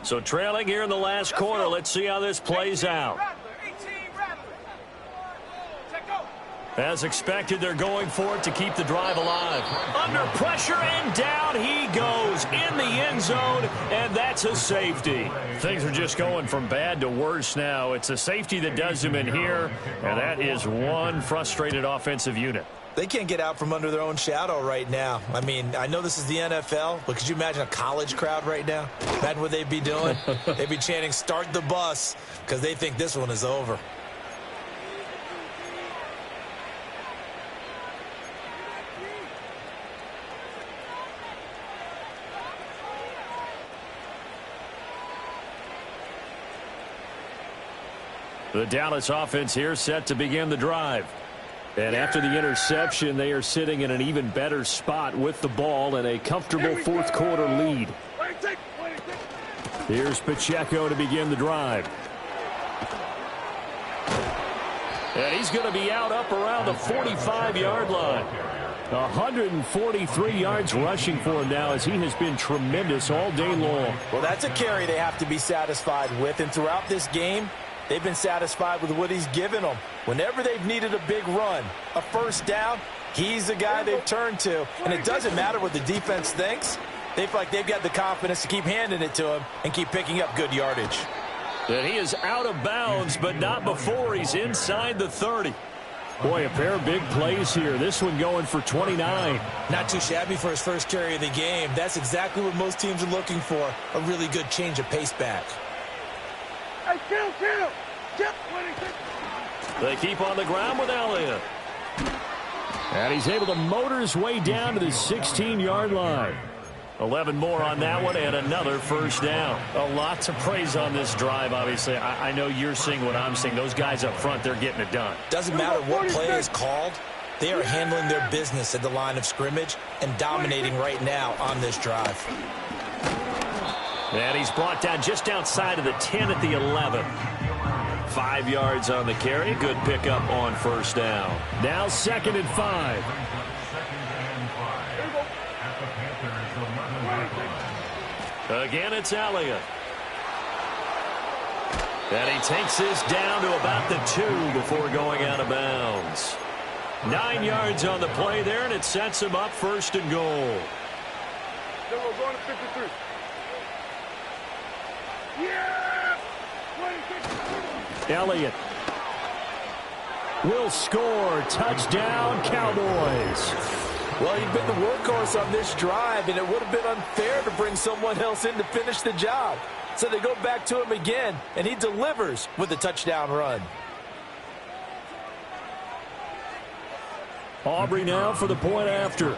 So trailing here in the last quarter, let's see how this plays out. As expected, they're going for it to keep the drive alive. Under pressure, and down he goes in the end zone, and that's a safety. Things are just going from bad to worse now. It's a safety that does him in here, and that is one frustrated offensive unit. They can't get out from under their own shadow right now. I mean, I know this is the NFL, but could you imagine a college crowd right now? Imagine what they'd be doing. They'd be chanting, "Start the bus," because they think this one is over. The Dallas offense here set to begin the drive. And after the interception, they are sitting in an even better spot with the ball and a comfortable fourth quarter lead. Here's Pacheco to begin the drive. And he's going to be out up around the 45-yard line. 143 yards rushing for him now as he has been tremendous all day long. Well, that's a carry they have to be satisfied with. And throughout this game, they've been satisfied with what he's given them. Whenever they've needed a big run, a first down, he's the guy they've turned to. And it doesn't matter what the defense thinks. They feel like they've got the confidence to keep handing it to him and keep picking up good yardage. And he is out of bounds, but not before he's inside the 30. Boy, a pair of big plays here. This one going for 29. Not too shabby for his first carry of the game. That's exactly what most teams are looking for, a really good change of pace back. Hey, kill. They keep on the ground with Elliott. And he's able to motor his way down to the 16-yard line. 11 more on that one and another first down. A lot to praise on this drive, obviously. I know you're seeing what I'm seeing. Those guys up front, they're getting it done. Doesn't matter what play is called. They are handling their business at the line of scrimmage and dominating right now on this drive. And he's brought down just outside of the 10 at the 11. 5 yards on the carry. Good pickup on first down. Now 2nd and 5. Again, it's Elliott. And he takes this down to about the 2 before going out of bounds. 9 yards on the play there, and it sets him up 1st and goal. Then we're going to 53. Yeah! 26. Elliott will score. Touchdown, Cowboys. Well, you've been the workhorse on this drive, and it would have been unfair to bring someone else in to finish the job. So they go back to him again, and he delivers with a touchdown run. Aubrey now for the point after.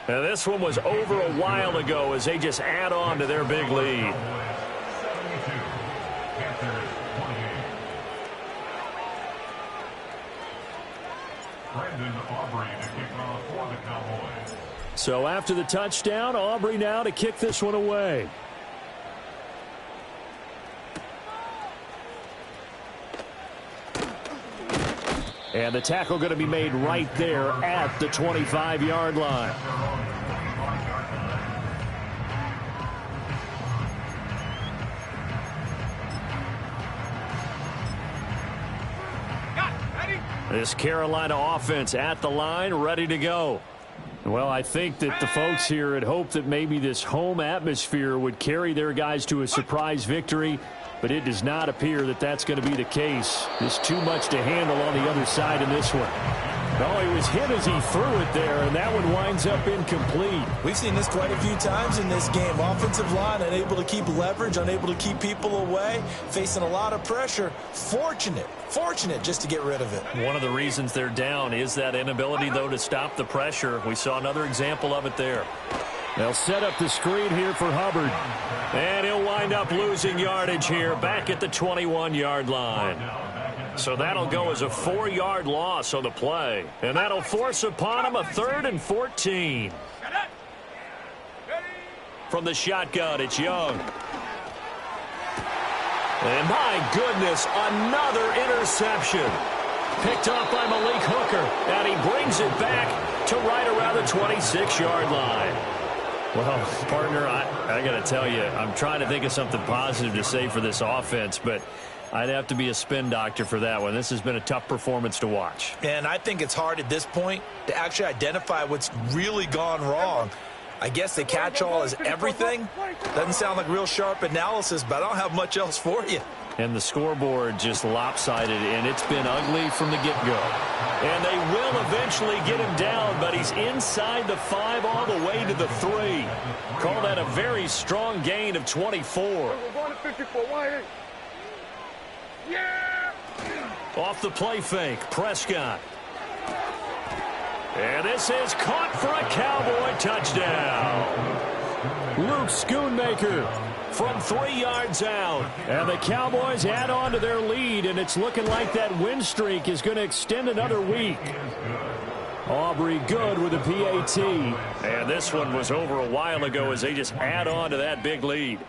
And this one was over a while ago as they just add on to their big lead. So after the touchdown, Aubrey now to kick this one away. And the tackle going to be made right there at the 25-yard line. This Carolina offense at the line, ready to go. Well, I think that the folks here had hoped that maybe this home atmosphere would carry their guys to a surprise victory, but it does not appear that that's going to be the case. There's too much to handle on the other side in this one. Oh, he was hit as he threw it there, and that one winds up incomplete. We've seen this quite a few times in this game. Offensive line unable to keep leverage, unable to keep people away, facing a lot of pressure. Fortunate just to get rid of it. One of the reasons they're down is that inability, though, to stop the pressure. We saw another example of it there. They'll set up the screen here for Hubbard. And he'll wind up losing yardage here back at the 21-yard line. So that'll go as a 4-yard loss on the play. And that'll force upon him a 3rd and 14. From the shotgun, it's Young. And my goodness, another interception. Picked off by Malik Hooker. And he brings it back to right around the 26-yard line. Well, partner, I got to tell you, I'm trying to think of something positive to say for this offense, but I'd have to be a spin doctor for that one. This has been a tough performance to watch. And I think it's hard at this point to actually identify what's really gone wrong. I guess the catch-all is everything. Doesn't sound like real sharp analysis, but I don't have much else for you. And the scoreboard just lopsided, and it's been ugly from the get-go. And they will eventually get him down, but he's inside the 5 all the way to the 3. Call that a very strong gain of 24. Off the play fake, Prescott. And this is caught for a Cowboy touchdown. Luke Schoonmaker from 3 yards out. And the Cowboys add on to their lead, and it's looking like that win streak is going to extend another week. Aubrey good with a PAT. And this one was over a while ago as they just add on to that big lead.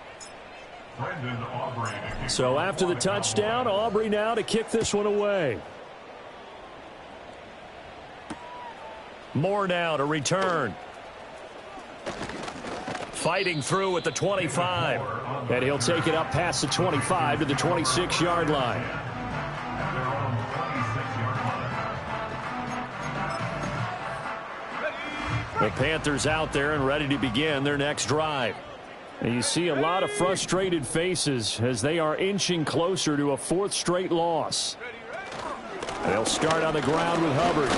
So after the touchdown, Aubrey now to kick this one away. Moore now to return. Fighting through at the 25. And he'll take it up past the 25 to the 26-yard line. The Panthers out there and ready to begin their next drive. And you see a lot of frustrated faces as they are inching closer to a 4th straight loss. They'll start on the ground with Hubbard.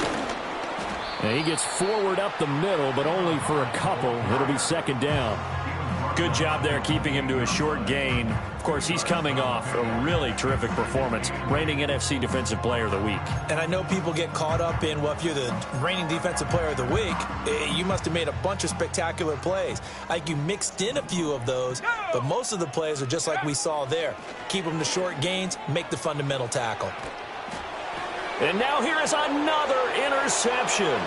And he gets forward up the middle, but only for a couple. It'll be 2nd down. Good job there keeping him to a short gain. Of course, he's coming off a really terrific performance, reigning NFC Defensive Player of the Week. And I know people get caught up in, well, if you're the reigning Defensive Player of the Week, you must have made a bunch of spectacular plays. Like you mixed in a few of those, but most of the plays are just like we saw there. Keep them to short gains, make the fundamental tackle. And now here is another interception.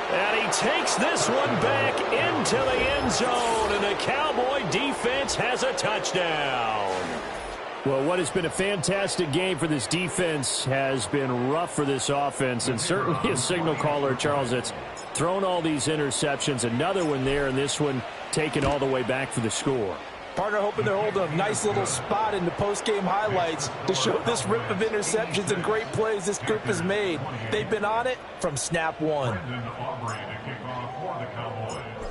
And he takes this one back into the end zone, and the Cowboy defense has a touchdown. Well, what has been a fantastic game for this defense has been rough for this offense, and certainly a signal caller, Charles, that's thrown all these interceptions. Another one there, and this one taken all the way back for the score. Partner hoping they're holding a nice little spot in the post-game highlights to show this rip of interceptions and great plays this group has made. They've been on it from snap one.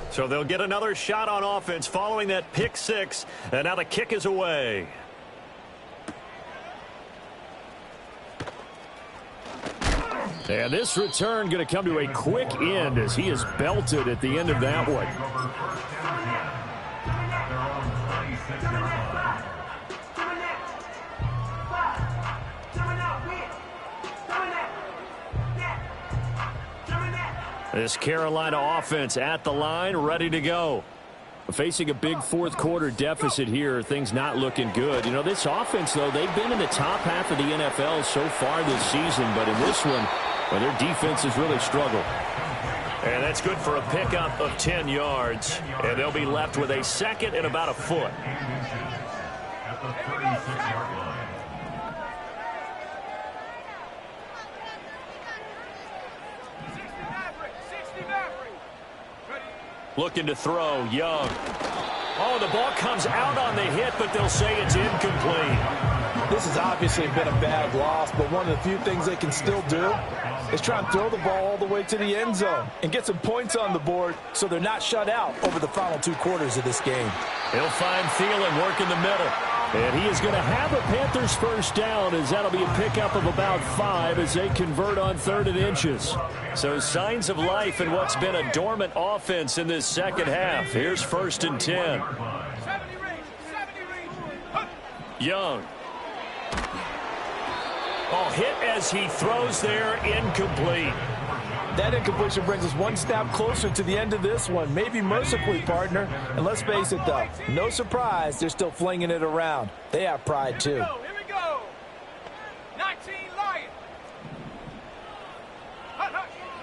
So they'll get another shot on offense following that pick 6, and now the kick is away. And this return going to come to a quick end as he is belted at the end of that one. This Carolina offense at the line, ready to go. Facing a big 4th quarter deficit here, things not looking good. You know, this offense, though, they've been in the top half of the NFL so far this season, but in this one, well, their defense has really struggled. And that's good for a pickup of 10 yards, and they'll be left with a 2nd and about a foot. At the 36-yard line. Looking to throw, Young. Oh, the ball comes out on the hit, but they'll say it's incomplete. This has obviously been a bad loss, but one of the few things they can still do is try and throw the ball all the way to the end zone and get some points on the board so they're not shut out over the final 2 quarters of this game. He'll find Thielen work in the middle. And he is going to have a Panthers first down, as that'll be a pickup of about 5 as they convert on 3rd and inches. So signs of life in what's been a dormant offense in this second half. Here's 1st and 10. Young. Oh, hit as he throws there, incomplete. That incompletion brings us one step closer to the end of this one, maybe mercifully, partner. And let's face it, though, no surprise, they're still flinging it around. They have pride, too. Here we go. 19 Lions.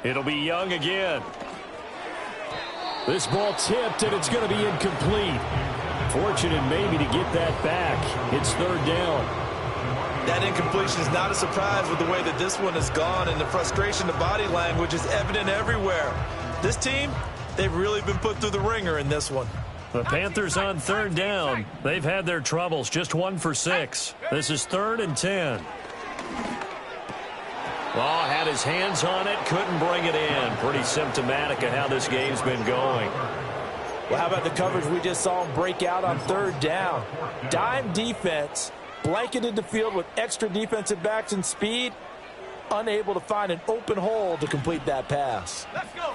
It'll be Young again. This ball tipped, and it's going to be incomplete. Fortunate maybe to get that back. It's 3rd down. That incompletion is not a surprise with the way that this one has gone, and the frustration, the body language is evident everywhere. This team, they've really been put through the ringer in this one. The Panthers on third down. They've had their troubles, just 1 for 6. This is 3rd and 10. Law had his hands on it, couldn't bring it in. Pretty symptomatic of how this game's been going. Well, how about the coverage we just saw him break out on 3rd down? Dime defense, blanketed the field with extra defensive backs and speed, unable to find an open hole to complete that pass. Let's go.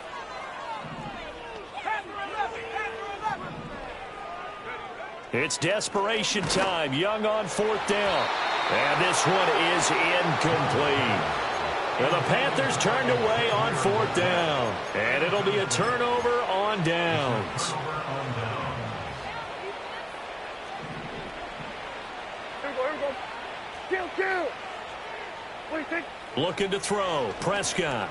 It's desperation time. Young on 4th down. And this one is incomplete. And the Panthers turned away on 4th down. And it'll be a turnover on downs. Here we go. Kill. What do you think? Looking to throw. Prescott.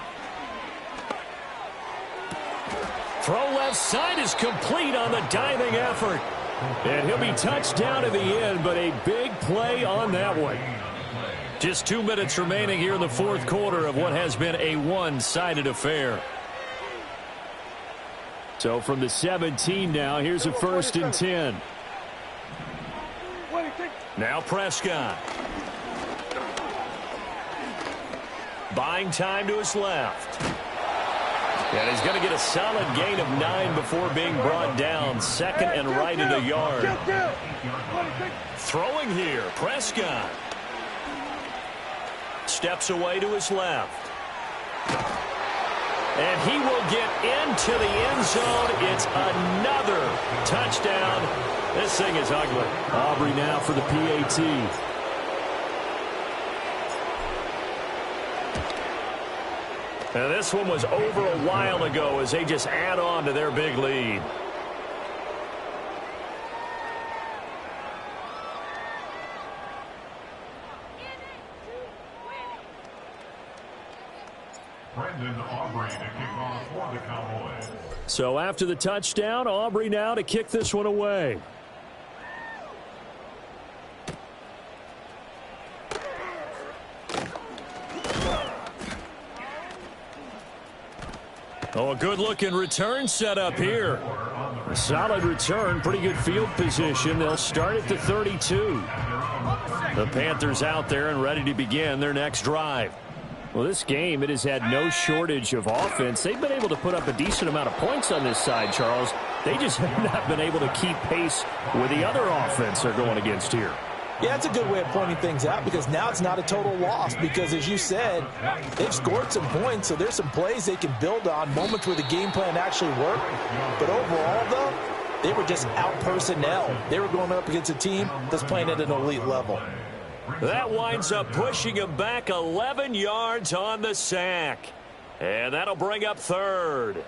Throw left side is complete on the diving effort. And he'll be touched down at the end, but a big play on that one. Just 2 minutes remaining here in the 4th quarter of what has been a one-sided affair. So from the 17 now, here's a 1st and 10. What do you think? Now Prescott. Buying time to his left. And he's going to get a solid gain of 9 before being brought down. 2nd and right in the yard. Throwing here, Prescott. Steps away to his left. And he will get into the end zone. It's another touchdown. This thing is ugly. Aubrey now for the PAT. Now this one was over a while ago as they just add on to their big lead. Brendan Aubrey to kick off for the Cowboys. So after the touchdown, Aubrey now to kick this one away. Oh, a good-looking return set up here. A solid return, pretty good field position. They'll start at the 32. The Panthers out there and ready to begin their next drive. Well, this game, it has had no shortage of offense. They've been able to put up a decent amount of points on this side, Charles. They just have not been able to keep pace with the other offense they're going against here. Yeah, it's a good way of pointing things out because now it's not a total loss because, as you said, they've scored some points, so there's some plays they can build on, moments where the game plan actually worked. But overall, though, they were just out personnel. They were going up against a team that's playing at an elite level. That winds up pushing him back 11 yards on the sack. And that'll bring up 3rd.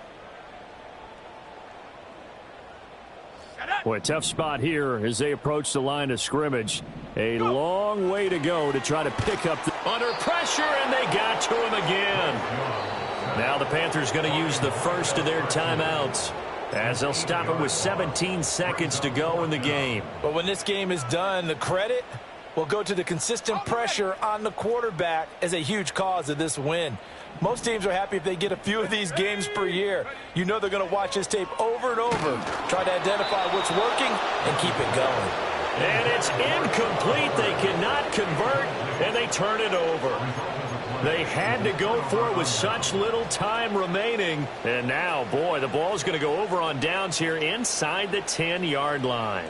Boy, tough spot here as they approach the line of scrimmage. A long way to go to try to pick up under pressure, and they got to him again. Now the Panthers going to use the first of their timeouts as they'll stop it with 17 seconds to go in the game. But when this game is done, the credit will go to the consistent pressure on the quarterback as a huge cause of this win. Most teams are happy if they get a few of these games per year. You know they're going to watch this tape over and over, try to identify what's working and keep it going. And it's incomplete. They cannot convert, and they turn it over. They had to go for it with such little time remaining. And now, boy, the ball's going to go over on downs here inside the 10-yard line.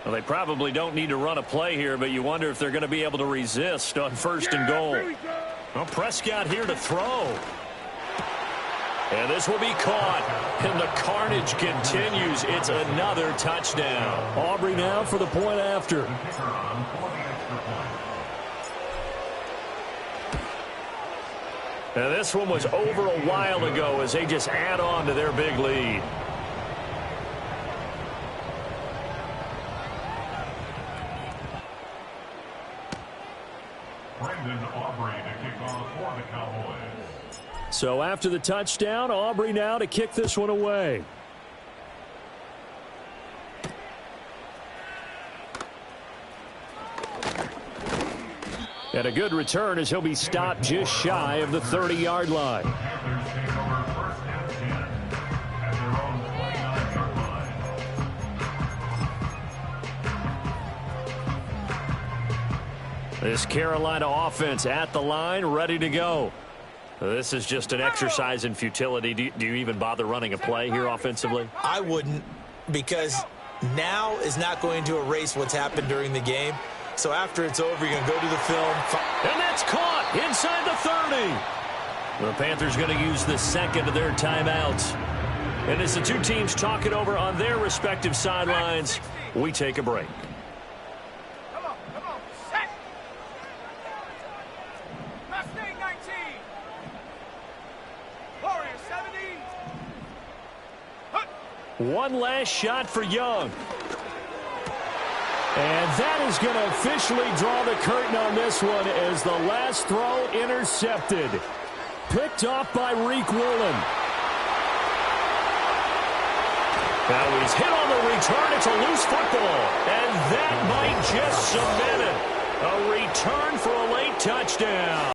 Well, they probably don't need to run a play here, but you wonder if they're going to be able to resist on 1st and goal. Well, Prescott here to throw. And this will be caught. And the carnage continues. It's another touchdown. Aubrey now for the point after. And this one was over a while ago as they just add on to their big lead. Brendan Aubrey to kick off for the Cowboys. So after the touchdown, Aubrey now to kick this one away. And a good return as he'll be stopped just shy of the 30-yard line. This Carolina offense at the line, ready to go. This is just an exercise in futility. Do you even bother running a play here offensively? I wouldn't, because now is not going to erase what's happened during the game. So after it's over, you're going to go to the film. And that's caught inside the 30. The Panthers going to use the second of their timeouts. And as the two teams talk it over on their respective sidelines, we take a break. Come on, set. Mustang 19. Warrior 70. One last shot for Young. And that is going to officially draw the curtain on this one as the last throw intercepted. Picked off by Reek Woolen. Now he's hit on the return. It's a loose football. And that might just cement it. A return for a late touchdown.